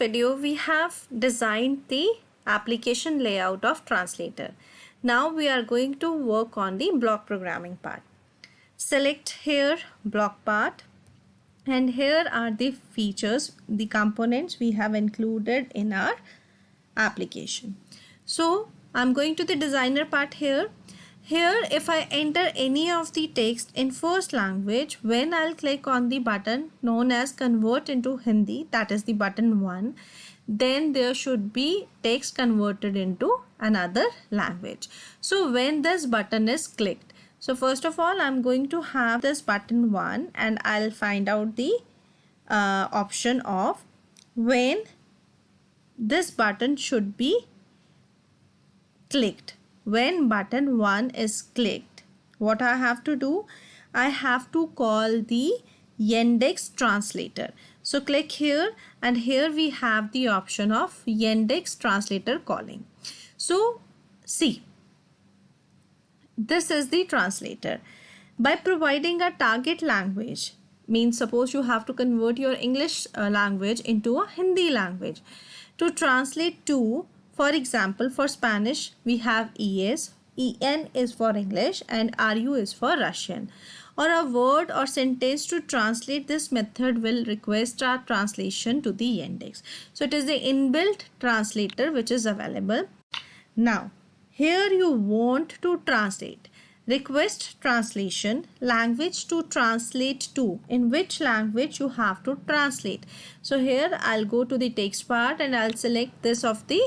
video, we have designed the application layout of translator. Now we are going to work on the block programming part. Select here block part, and here are the features, the components we have included in our application. So I'm going to the designer part here. Here, if I enter any of the text in first language, when I'll click on the button known as convert into Hindi, that is the button 1, then there should be text converted into another language. So when this button is clicked, so first of all, I'm going to have this button 1 and I'll find out the option of when this button should be clicked. When button 1 is clicked, what I have to do? I have to call the Yandex translator. So click here, and here we have the option of Yandex translator calling. So see, this is the translator. By providing a target language, means suppose you have to convert your English language into a Hindi language. To translate to, for example, for Spanish, we have ES, EN is for English and RU is for Russian. Or a word or sentence to translate, this method will request a translation to the Yandex. So it is the inbuilt translator which is available. Now, here you want to translate. Request translation, language to translate to, in which language you have to translate. So here I'll go to the text part and I'll select this of the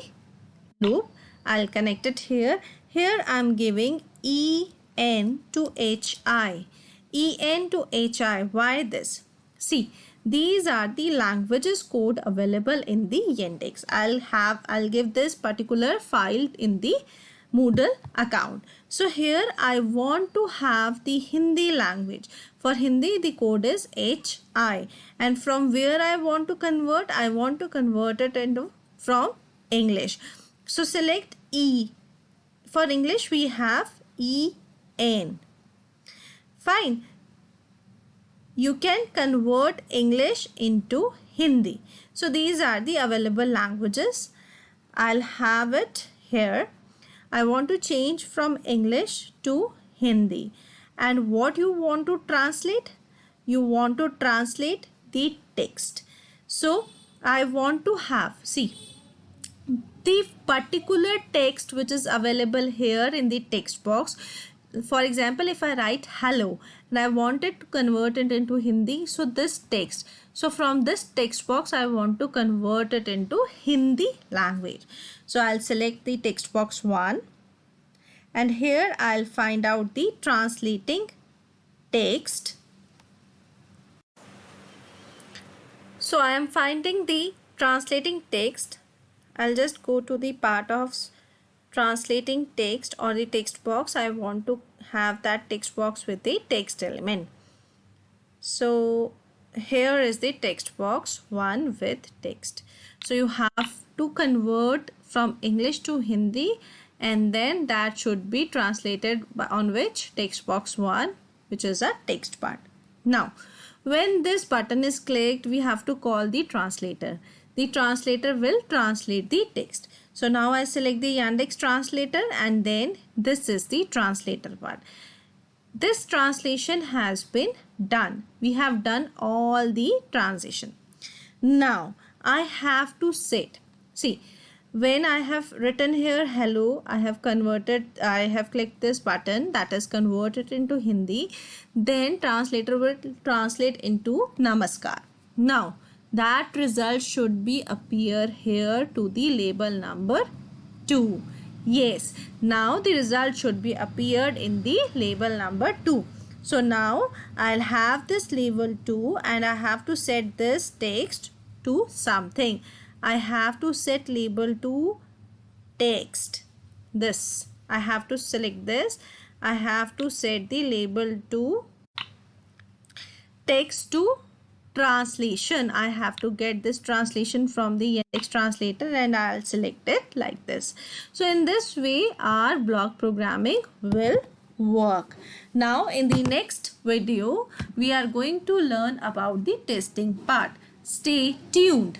loop. I'll connect it here. Here I'm giving EN to HI. EN to HI. Why this? See, these are the languages code available in the Yandex. I'll give this particular file in the Moodle account. So here I want to have the Hindi language. For Hindi the code is HI, and from where I want to convert? I want to convert it into from English. So select E. For English we have EN. Fine. You can convert English into Hindi. So these are the available languages. I'll have it here. I want to change from English to Hindi. And what you want to translate? You want to translate the text. So I want to have, see, the particular text which is available here in the text box. For example, if I write hello and I want it to convert it into Hindi, so this text, so from this text box I want to convert it into Hindi language. So I'll select the text box 1, and here I'll find out the translating text. So I am finding the translating text. I'll just go to the part of translating text or the text box. I want to have that text box with the text element. So here is the text box 1 with text. So you have to convert from English to Hindi, and then that should be translated on which? Text box 1, which is a text part. Now when this button is clicked, we have to call the translator. The translator will translate the text. So now I select the Yandex translator, and then this is the translator part. This translation has been done. We have done all the transition. Now I have to set, see, when I have written here hello, I have clicked this button, that is converted into Hindi. Then translator will translate into namaskar. Now that result should be appear here to the label number 2. Yes, now the result should be appeared in the label number 2. So now I'll have this label 2 and I have to set this text to something. I have to set label to text. This. I have to select this. I have to set the label to text to translation. I have to get this translation from the Yandex translator, and I'll select it like this. So in this way our block programming will work. Now in the next video we are going to learn about the testing part. Stay tuned.